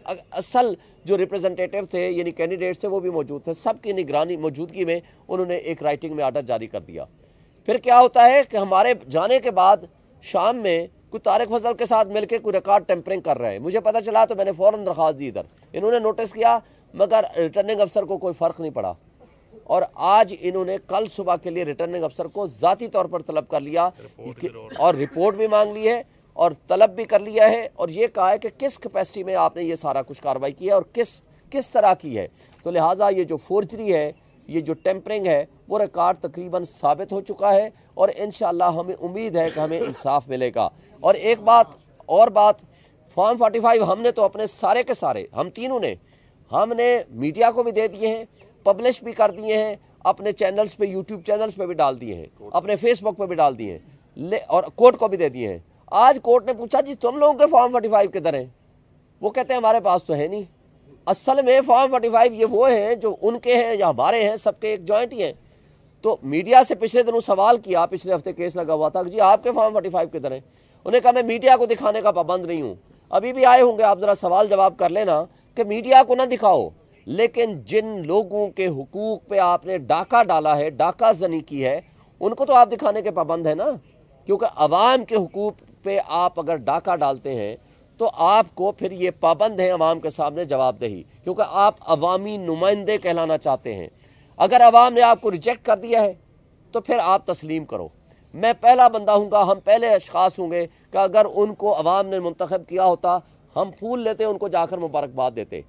असल जो रिप्रेजेंटेटिव थे यानी कैंडिडेट्स थे वो भी मौजूद थे, सबकी निगरानी मौजूदगी में उन्होंने एक राइटिंग में आर्डर जारी कर दिया। फिर क्या होता है कि हमारे जाने के बाद शाम में कोई तारिक फजल के साथ मिलकर कोई रिकॉर्ड टेम्परिंग कर रहे हैं, मुझे पता चला तो मैंने फ़ौरन दरख्वास्त दी इधर, इन्होंने नोटिस किया मगर रिटर्निंग अफसर को कोई फ़र्क नहीं पड़ा और आज इन्होंने कल सुबह के लिए रिटर्निंग अफसर को ज़ाती तौर पर तलब कर लिया और रिपोर्ट भी मांग ली है और तलब भी कर लिया है और ये कहा है कि किस कैपेसिटी में आपने ये सारा कुछ कार्रवाई की है और किस तरह की है। तो लिहाजा ये जो फोर्जरी है, ये जो टेम्परिंग है, वो रिकॉर्ड तकरीबन साबित हो चुका है और इंशाअल्लाह हमें उम्मीद है कि हमें इंसाफ मिलेगा। और एक बात फॉर्म 45 हमने तो अपने सारे के सारे हम तीनों ने हमने मीडिया को भी दे दिए हैं, पब्लिश भी कर दिए हैं, अपने चैनल्स पे यूट्यूब चैनल्स पे भी डाल दिए हैं, अपने फेसबुक पे भी डाल दिए हैं और कोर्ट को भी दे दिए हैं। आज कोर्ट ने पूछा जी तुम लोगों के फॉर्म 45 किधर हैं? वो कहते हैं हमारे पास तो है नहीं। असल में फॉर्म 45 ये वो हैं जो उनके हैं या हमारे हैं, सबके एक जॉइंट ही हैं। तो मीडिया से पिछले दिनों सवाल किया, पिछले हफ्ते केस लगा हुआ था कि जी आपके फॉर्म 45 किधर हैं? उन्हें कहा मैं मीडिया को दिखाने का पाबंद नहीं हूँ। अभी भी आए होंगे, आप ज़रा सवाल जवाब कर लेना कि मीडिया को ना दिखाओ, लेकिन जिन लोगों के हुकूक पे आपने डाका डाला है, डाका जनी की है, उनको तो आप दिखाने के पाबंद है ना, क्योंकि अवाम के हुकूक पे आप अगर डाका डालते हैं तो आपको फिर ये पाबंद है अवाम के सामने जवाबदेही, क्योंकि आप अवामी नुमाइंदे कहलाना चाहते हैं। अगर अवाम ने आपको रिजेक्ट कर दिया है तो फिर आप तस्लीम करो। मैं पहला बंदा हूँगा, हम पहले अशखास होंगे कि अगर उनको अवाम ने मुंतखब किया होता हम फूल लेते, उनको जाकर मुबारकबाद देते।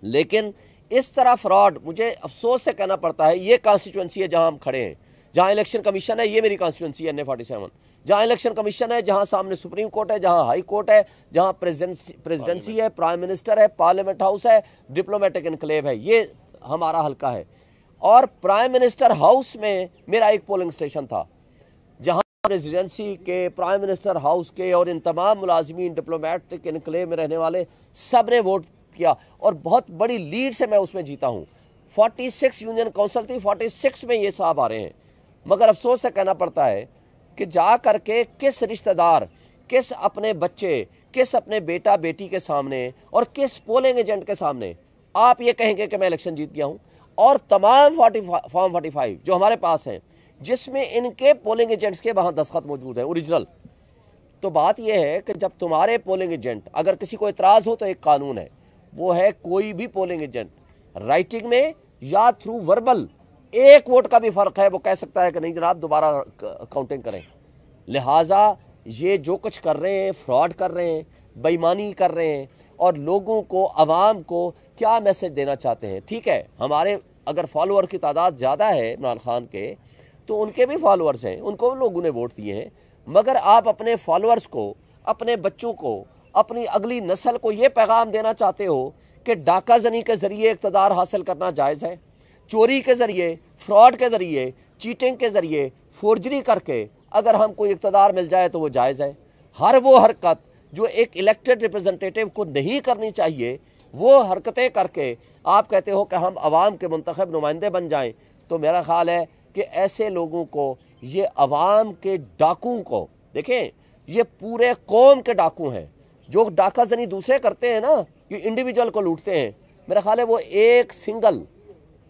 लेकिन इस तरह फ्रॉड, मुझे अफसोस से कहना पड़ता है, ये कॉन्स्टिट्यूंसी है जहाँ हम खड़े हैं, जहाँ इलेक्शन कमीशन है, ये मेरी कॉन्स्टिट्यूंसी है NA-47, जहाँ इलेक्शन कमीशन है, जहाँ सामने सुप्रीम कोर्ट है, जहाँ हाई कोर्ट है, जहाँ प्रेसिडेंसी है, प्राइम मिनिस्टर है, पार्लियामेंट हाउस है, डिप्लोमेटिक इनक्लेव है, ये हमारा हल्का है। और प्राइम मिनिस्टर हाउस में मेरा एक पोलिंग स्टेशन था जहाँ प्रेसिडेंसी के, प्राइम मिनिस्टर हाउस के और इन तमाम मुलाजिमीन डिप्लोमेटिक इनक्लेव में रहने वाले सब ने वोट किया और बहुत बड़ी लीड से मैं उसमें जीता हूँ। 46 यूनियन काउंसिल थी, 46 में ये साहब आ रहे हैं। मगर अफसोस से कहना पड़ता है कि जा करके किस रिश्तेदार, किस अपने बच्चे, किस अपने बेटा बेटी के सामने और किस पोलिंग एजेंट के सामने आप ये कहेंगे कि मैं इलेक्शन जीत गया हूँ। और तमाम फॉर्म 45 जो हमारे पास हैं जिसमें इनके पोलिंग एजेंट्स के वहाँ दस्तखत मौजूद है ओरिजिनल। तो बात यह है कि जब तुम्हारे पोलिंग एजेंट, अगर किसी को इतराज़ हो तो एक कानून है, वो है कोई भी पोलिंग एजेंट राइटिंग में या थ्रू वर्बल, एक वोट का भी फ़र्क है, वो कह सकता है कि नहीं जनाब दोबारा काउंटिंग करें। लिहाजा ये जो कुछ कर रहे हैं, फ्रॉड कर रहे हैं, बेईमानी कर रहे हैं और लोगों को, अवाम को क्या मैसेज देना चाहते हैं? ठीक है, हमारे अगर फॉलोअर की तादाद ज़्यादा है इमरान खान के, तो उनके भी फॉलोअर्स हैं, उनको लोगों ने वोट दिए हैं, मगर आप अपने फॉलोअर्स को, अपने बच्चों को, अपनी अगली नस्ल को ये पैगाम देना चाहते हो कि डाका जनी के ज़रिए इक़्तिदार हासिल करना जायज़ है, चोरी के ज़रिए, फ्रॉड के ज़रिए, चीटिंग के ज़रिए, फोर्जरी करके अगर हम कोई इक़्तिदार मिल जाए तो वो जायज़ है। हर वो हरकत जो एक इलेक्टेड रिप्रेजेंटेटिव को नहीं करनी चाहिए, वो हरकतें करके आप कहते हो कि हम अवाम के मुंतखब नुमाइंदे बन जाएं, तो मेरा ख़्याल है कि ऐसे लोगों को, ये अवाम के डाकू को, देखें ये पूरे कौम के डाकू हैं। जो डाका जनी दूसरे करते हैं ना, कि इंडिविजुअल को लूटते हैं, मेरा ख्याल है वो एक सिंगल,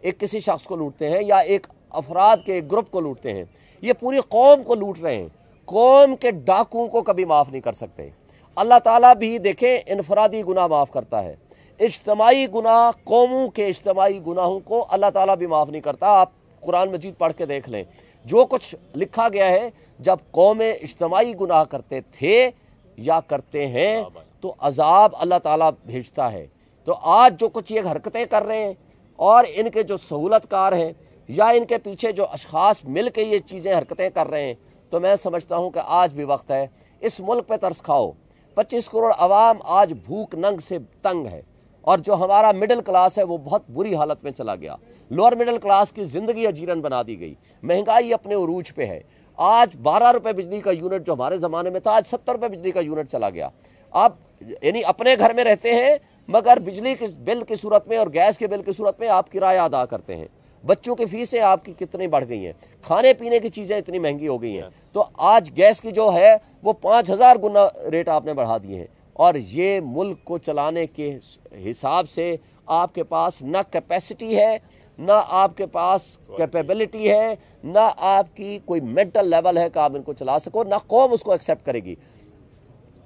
एक किसी शख्स को लूटते हैं या एक अफराद के एक ग्रुप को लूटते हैं, ये पूरी कौम को लूट रहे हैं। कौम के डाकुओं को कभी माफ़ नहीं कर सकते। अल्लाह ताला भी देखें इनफरादी गुनाह माफ़ करता है, इज्तमाई गुनाह, कौमों के इज्तमाई गुनाहों को अल्लाह ताला भी माफ़ नहीं करता। आप कुरान मजीद पढ़ के देख लें, जो कुछ लिखा गया है, जब कौमें इज्तमाई गुनाह करते थे या करते हैं तो अजाब अल्लाह ताला भेजता है। तो आज जो कुछ ये हरकतें कर रहे हैं और इनके जो सहूलतकार हैं या इनके पीछे जो अशखास मिल के ये चीज़ें हरकतें कर रहे हैं, तो मैं समझता हूँ कि आज भी वक्त है, इस मुल्क पे तरस खाओ। 25 करोड़ आवाम आज भूख नंग से तंग है और जो हमारा मिडिल क्लास है वो बहुत बुरी हालत में चला गया। लोअर मिडिल क्लास की ज़िंदगी अजीरन बना दी गई, महंगाई अपने उरूज पे है। आज 12 रुपये बिजली का यूनिट जो हमारे ज़माने में था, आज 70 रुपये बिजली का यूनिट चला गया। आप यानी अपने घर में रहते हैं मगर बिजली के बिल की सूरत में और गैस के बिल की सूरत में आप किराया अदा करते हैं। बच्चों की फीसें आपकी कितनी बढ़ गई हैं, खाने पीने की चीज़ें इतनी महंगी हो गई हैं। तो आज गैस की जो है वो 5000 गुना रेट आपने बढ़ा दिए हैं और ये मुल्क को चलाने के हिसाब से आपके पास ना कैपेसिटी है, ना आपके पास कैपेबिलिटी है, ना आपकी कोई मेंटल लेवल है कि आप इनको चला सको, ना कौम उसको एक्सेप्ट करेगी।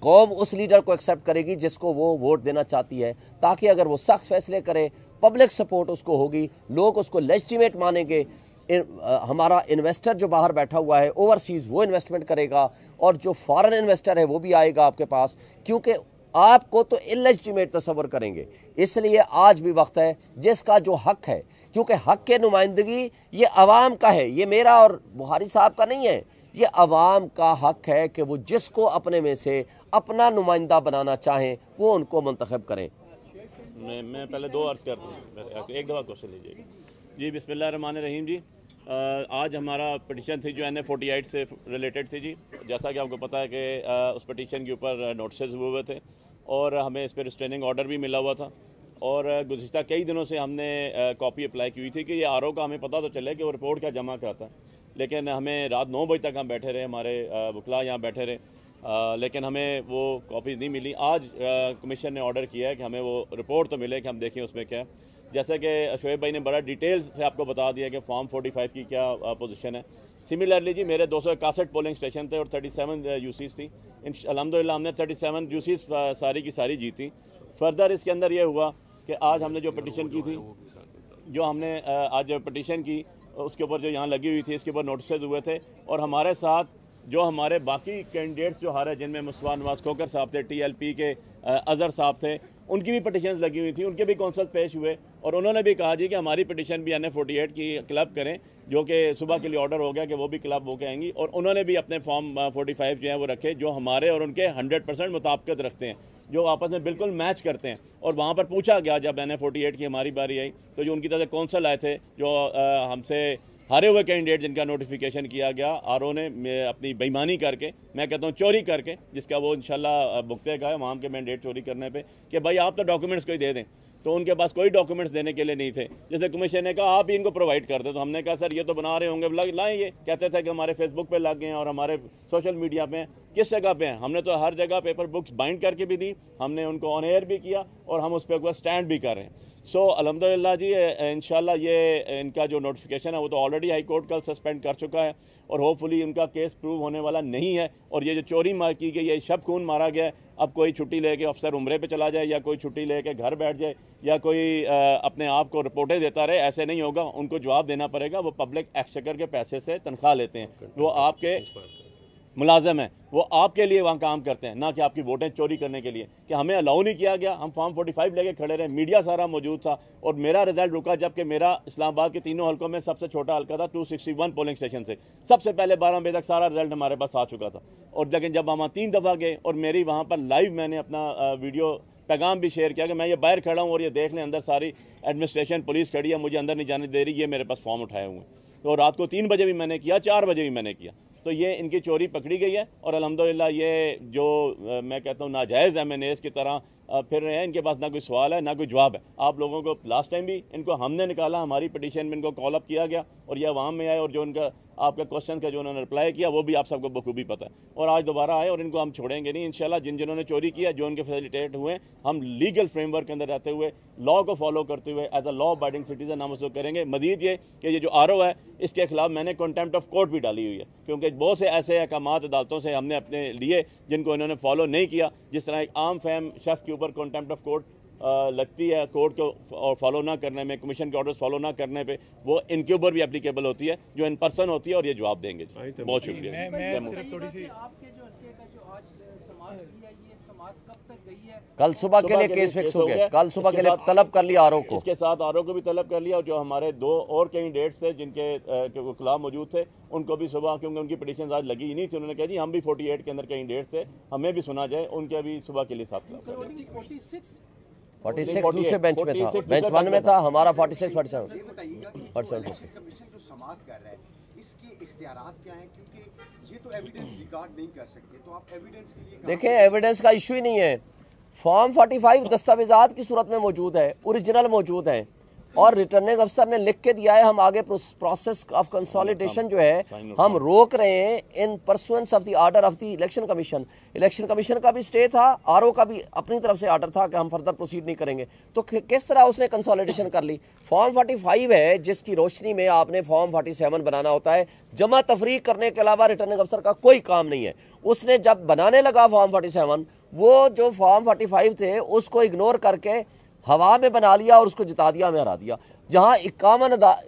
कौम उस लीडर को एक्सेप्ट करेगी जिसको वो वोट देना चाहती है, ताकि अगर वो सख्त फैसले करे, पब्लिक सपोर्ट उसको होगी, लोग उसको लेजिटिमेट मानेंगे। हमारा इन्वेस्टर जो बाहर बैठा हुआ है ओवरसीज़, वो इन्वेस्टमेंट करेगा, और जो फॉरेन इन्वेस्टर है वो भी आएगा आपके पास, क्योंकि आपको तो इलेजिटिमेट तस्वर करेंगे। इसलिए आज भी वक्त है जिसका जो हक है, क्योंकि हक के नुमाइंदगी ये अवाम का है, ये मेरा और बुहारी साहब का नहीं है, ये अवाम का हक है कि वो जिसको अपने में से अपना नुमाइंदा बनाना चाहें वो उनको मुंतखब करें। मैं पहले दो अर्ज करता हूँ, एक दफ़ा क्वेश्चन लीजिएगा जी। बिस्मिल्लाहिर्रहमानिर्रहीम जी। आज हमारा पटिशन थी जो NA-48 से रिलेटेड थी जी। जैसा कि आपको पता है कि उस पटिशन के ऊपर नोटिस हुए थे और हमें इस पर रिस्ट्रेनिंग ऑर्डर भी मिला हुआ था, और गुज़िश्ता कई दिनों से हमने कॉपी अप्लाई की हुई थी कि ये RO का हमें पता तो चले कि वो रिपोर्ट क्या जमा कराता है, लेकिन हमें रात 9 बजे तक हम बैठे रहे, हमारे वकला यहाँ बैठे रहे, लेकिन हमें वो कॉपीज़ नहीं मिली। आज कमीशन ने ऑर्डर किया है कि हमें वो रिपोर्ट तो मिले कि हम देखें उसमें क्या है। जैसे कि शोएब भाई ने बड़ा डिटेल्स से आपको बता दिया कि फॉर्म 45 की क्या पोजीशन है। सिमिलरली जी मेरे 261 पोलिंग स्टेशन थे और 37 यूसीज थी। अल्हम्दुलिल्लाह हमने 37 यूसीज सारी की सारी जीती। फर्दर इसके अंदर ये हुआ कि आज हमने जो पटिशन की थी, जो हमने आज पटिशन की उसके ऊपर जो यहाँ लगी हुई थी, इसके ऊपर नोटिस हुए थे, और हमारे साथ जो हमारे बाकी कैंडिडेट्स जो हारे, जिनमें मुस्तफा नवाज खोकर साहब थे, TLP के अजहर साहब थे, उनकी भी पटिशन लगी हुई थी, उनके भी कौंसल पेश हुए, और उन्होंने भी कहा जी कि हमारी पटिशन भी NA-48 की क्लब करें, जो कि सुबह के लिए ऑर्डर हो गया कि वो भी क्लब होकर आएंगी, और उन्होंने भी अपने फॉर्म 45 जो है वो रखे, जो हमारे और उनके 100% मुताबिकत रखते हैं, जो आपस में बिल्कुल मैच करते हैं। और वहाँ पर पूछा गया जब NA-48 की हमारी बारी आई, तो जो उनकी तरफ से कौंसल आए थे, जो हमसे हारे हुए कैंडिडेट जिनका नोटिफिकेशन किया गया, RO ने अपनी बेईमानी करके, मैं कहता हूँ चोरी करके, जिसका वो इंशाल्लाह भुगतेगा वहाँ के मैंडेट चोरी करने पे, कि भाई आप तो डॉक्यूमेंट्स कोई दे दें, तो उनके पास कोई डॉक्यूमेंट्स देने के लिए नहीं थे। जैसे कमीशन ने कहा आप ही इनको प्रोवाइड कर दे, तो हमने कहा सर ये तो बना रहे होंगे, लाएँ। ये कहते थे कि हमारे फेसबुक पे लग गए हैं और हमारे सोशल मीडिया पे। किस जगह पे हैं? हमने तो हर जगह पेपर बुक्स बाइंड करके भी दी, हमने उनको ऑन एयर भी किया, और हम उस पर स्टैंड भी कर रहे हैं। सो अल्हम्दुलिल्लाह जी, इंशाल्लाह ये इनका जो नोटिफिकेशन है वो तो ऑलरेडी हाई कोर्ट कल सस्पेंड कर चुका है, और होपफुली इनका केस प्रूव होने वाला नहीं है। और ये जो चोरी की गई है, शब खून मारा गया है, अब कोई छुट्टी लेके अफसर उम्रे पे चला जाए, या कोई छुट्टी लेके घर बैठ जाए, या कोई अपने आप को रिपोर्टें देता रहे, ऐसे नहीं होगा। उनको जवाब देना पड़ेगा। वो पब्लिक एक्सचेकर के पैसे से तनख्वाह लेते हैं, वो आपके मुलाजम है, वो आपके लिए वहाँ काम करते हैं, ना कि आपकी वोटें चोरी करने के लिए। कि हमें अलाउ नहीं किया गया, हम फॉर्म 45 लेके खड़े रहे, मीडिया सारा मौजूद था, और मेरा रिजल्ट रुका जबकि मेरा इस्लामाबाद के तीनों हल्कों में सबसे छोटा हल्का था, 261 पोलिंग स्टेशन से सबसे पहले 12 बजे तक सारा रिजल्ट हमारे पास आ चुका था। और लेकिन जब हम 3 दफ़ा गए, और मेरी वहाँ पर लाइव मैंने अपना वीडियो पैगाम भी शेयर किया कि मैं ये बाहर खड़ा हूँ और ये देख लें अंदर सारी एडमिनिस्ट्रेशन पुलिस खड़ी है, मुझे अंदर नहीं जाने दे रही, ये मेरे पास फॉर्म उठाए हुए हैं। तो रात को 3 बजे भी मैंने किया, 4 बजे भी मैंने किया। तो ये इनकी चोरी पकड़ी गई है, और अल्हम्दुलिल्लाह ये जो मैं कहता हूँ नाजायज़ MNAs की तरह फिर रहे हैं, इनके पास ना कोई सवाल है ना कोई जवाब है। आप लोगों को लास्ट टाइम भी इनको हमने निकाला, हमारी पिटीशन में इनको कॉल अप किया गया और ये अवाम में आए, और जो उनका आपका क्वेश्चन का जो उन्होंने रिप्लाई किया वो भी आप सबको बखूबी पता है, और आज दोबारा आए, और इनको हम छोड़ेंगे नहीं इंशाल्लाह। जिन्होंने चोरी किया, जो उनके फैसिलिटेट हुए, हम लीगल फ्रेमवर्क के अंदर रहते हुए, लॉ को फॉलो करते हुए, as a law abiding citizen हम उसको करेंगे। मजीद ये कि ये जो RO है, इसके खिलाफ मैंने कंटेम्प्ट ऑफ कोर्ट भी डाली हुई है, क्योंकि बहुत से ऐसे अहकामात अदालतों से हमने अपने लिए जिनको इन्होंने फॉलो नहीं किया। जिस तरह एक आम फैम शख्स के ऊपर कंटेम्प्ट ऑफ कोर्ट लगती है, कोर्ट को और फॉलो ना करने में, कमीशन के ऑर्डर्स फॉलो ना करने पे, वो इनके ऊपर भी एप्लीकेबल होती है, जो इन पर्सन होती है, और ये जवाब देंगे। बहुत शुक्रिया। कल सुबह के लिए केस फिक्स हो गया, कल सुबह के लिए तलब कर लिया RO को, इसके साथ RO को भी तलब कर लिया, और जो हमारे 2 और कैंडिडेट्स थे जिनके खिलाफ मौजूद थे, उनको भी सुबह, क्योंकि उनकी पिटीशन आज लगी ही नहीं थी, उन्होंने कहा जी हम भी 48 के अंदर कैंडिडेट्स थे, हमें भी सुना जाए, उनके भी सुबह के लिए साथ 46 दूसरे बेंच में था, बेंच 1 में था, हमारा 46 47 देखें, एविडेंस का इशू ही नहीं है। फॉर्म 45 दस्तावेजात की सूरत में मौजूद है, ओरिजिनल मौजूद है, और रिटर्निंग अफसर ने लिख के दिया है हम आगे प्रोसेस ऑफ कंसोलिडेशन जो है हम रोक रहे हैं इन pursuance of the order of the election commission. Election commission का भी स्टे था, आरओ का भी अपनी तरफ से ऑर्डर था कि हम फर्दर प्रोसीड नहीं करेंगे। तो किस तरह उसने कंसोलिडेशन कर ली? फॉर्म 45 है जिसकी रोशनी में आपने फॉर्म 47 बनाना होता है। जमा तफरीक करने के अलावा रिटर्निंग अफसर का कोई काम नहीं है। उसने जब बनाने लगा फॉर्म 47, वो जो फॉर्म 45 थे उसको इग्नोर करके हवा में बना लिया और उसको जिता दिया, हमें हरा दिया। जहां 51,000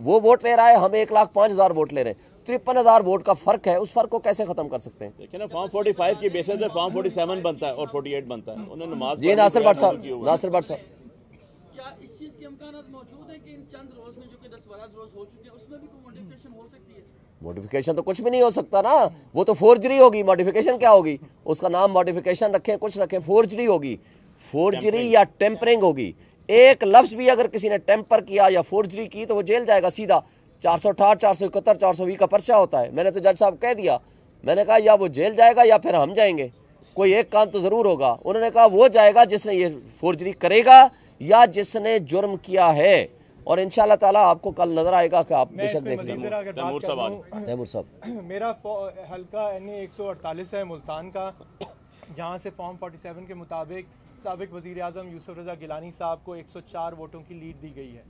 वो वोट ले रहा है, हम 1,05,000 वोट ले रहे हैं। 53,000 वोट का फर्क है, उस फर्क को कैसे खत्म कर सकते हैं? देखिए ना, फॉर्म 45 की बेसिस पे फॉर्म 47 बनता है और 48 बनता है। उन्होंने नमाज जी नासिर भट्ट साहब, नासिर भट्ट साहब, क्या इस चीज के इम्कानात मौजूद है कि इन चंद रोज में जो कि 10-12 रोज हो चुके हैं उसमें भी कोई मॉडिफिकेशन हो सकती है? मॉडिफिकेशन तो कुछ भी नहीं हो सकता ना, वो तो फोर्जरी होगी। मॉडिफिकेशन क्या होगी? उसका नाम मॉडिफिकेशन रखें, कुछ रखें, फोर्जरी होगी। फोर्जरी या टेम्परिंग होगी। एक लफ्ज भी अगर किसी ने टेम्पर किया या फोर्जरी की तो वो जेल जाएगा सीधा। 468, 471, 420 का पर्चा होता है। मैंने तो जज साहब कह दिया, मैंने कहा या वो जेल जाएगा या फिर हम जाएंगे, कोई एक काम तो जरूर होगा। उन्होंने कहा वो जाएगा जिसने ये फोर्जरी करेगा या जिसने जुर्म किया है। और इंशाल्लाह ताला आपको कल नजर आएगा कि आप बेशक देख लेंगे। तैमूर साहब, मेरा हल्का NA 148 है मुल्तान का, जहाँ से फॉर्म 47 के मुताबिक साबिक वज़ीर आज़म यूसुफ रज़ा गिलानी साहब को 104 वोटों की लीड दी गई है।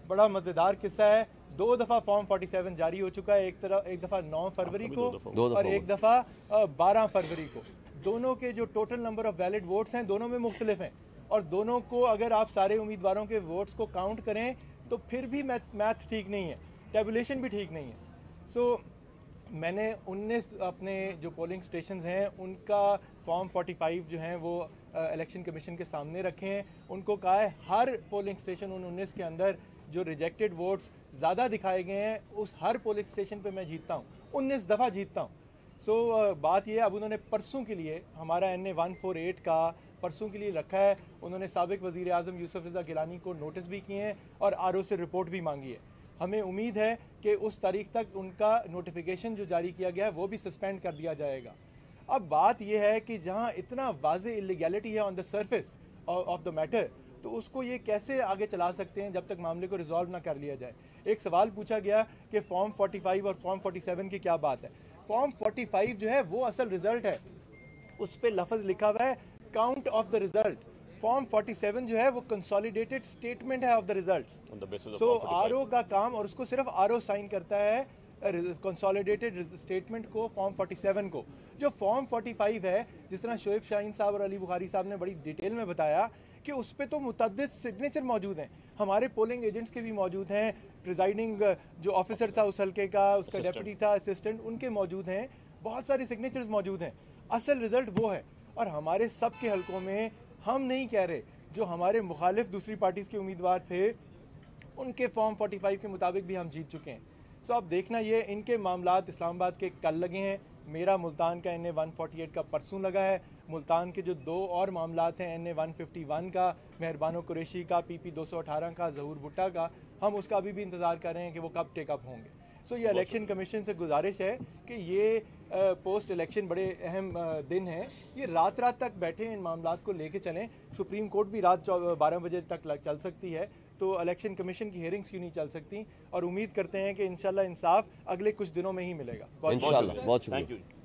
बड़ा मज़ेदार किस्सा है, 2 दफ़ा फॉर्म 47 जारी हो चुका है। एक दफ़ा 9 फरवरी को और एक दफ़ा 12 फरवरी को। दोनों के जो total number of valid votes हैं दोनों में मुख्तलिफ हैं, और दोनों को अगर आप सारे उम्मीदवारों के वोट्स को काउंट करें तो फिर भी मैथ ठीक नहीं है, टेबुलेशन भी ठीक नहीं है। सो मैंने 19 अपने जो पोलिंग स्टेशंस हैं उनका फॉर्म 45 जो हैं वो इलेक्शन कमीशन के सामने रखे हैं। उनको कहा है हर पोलिंग स्टेशन उन 19 के अंदर जो रिजेक्टेड वोट्स ज़्यादा दिखाए गए हैं उस हर पोलिंग स्टेशन पे मैं जीतता हूँ, 19 दफ़ा जीतता हूँ। सो बात ये, अब उन्होंने परसों के लिए हमारा NA 148 का परसों के लिए रखा है। उन्होंने साबिक वज़ीर आज़म यूसुफ रज़ा गिलानी को नोटिस भी किए हैं और RO से रिपोर्ट भी मांगी है। हमें उम्मीद है कि उस तारीख तक उनका नोटिफिकेशन जो जारी किया गया है वो भी सस्पेंड कर दिया जाएगा। अब बात यह है कि जहां इतना वाज़े इलीगैलिटी है on the surface of the matter, तो उसको ये कैसे आगे चला सकते हैं जब तक मामले को रिजॉल्व ना कर लिया जाए। एक सवाल पूछा गया कि फॉर्म 45 और फॉर्म 47 की क्या बात है। फॉर्म 45 जो है वो असल रिजल्ट है, उस पर लफ्ज़ लिखा हुआ है count of the result. Form 47 जो है वो कंसोलिडेटेड स्टेटमेंट है of the results. So RO का काम, और उसको सिर्फ RO साइन करता है कंसोलिडेटेड स्टेटमेंट को, फॉर्म 47 को। जो फॉर्म 45 है, जिस तरह शोएब शाहीन साहब और अली बुखारी साहब ने बड़ी डिटेल में बताया कि उस पर तो मुतअद्दिद सिग्नेचर मौजूद हैं, हमारे पोलिंग एजेंट्स के भी मौजूद हैं, प्रिजाइडिंग जो ऑफिसर था उस हल्के का, उसका डेप्यूटी था, असिस्टेंट, उनके मौजूद हैं, बहुत सारे सिग्नेचर्स मौजूद हैं। असल रिजल्ट वो है। और हमारे सब के हल्कों में हम नहीं कह रहे, जो हमारे मुखालिफ दूसरी पार्टीज़ के उम्मीदवार थे उनके फॉर्म 45 के मुताबिक भी हम जीत चुके हैं। सो अब देखना ये, इनके मामलात इस्लामाबाद के कल लगे हैं, मेरा मुल्तान का NA 148 का परसों लगा है। मुल्तान के जो 2 और मामलात हैं, NA 151 का, मेहरबानो कुरैशी का, PP 218 का, जहूर भुट्टा का, हम उसका अभी भी इंतज़ार कर रहे हैं कि वो कब टेकअप होंगे। सो ये इलेक्शन कमीशन से गुजारिश है कि ये पोस्ट इलेक्शन बड़े अहम दिन हैं, ये रात तक बैठे इन मामलात को लेके चलें। सुप्रीम कोर्ट भी रात 12 बजे तक चल सकती है, तो इलेक्शन कमीशन की हियरिंग्स क्यों नहीं चल सकती। और उम्मीद करते हैं कि इंशाल्लाह इंसाफ अगले कुछ दिनों में ही मिलेगा। इंशाल्लाह। बहुत शुक्रिया। Thank you.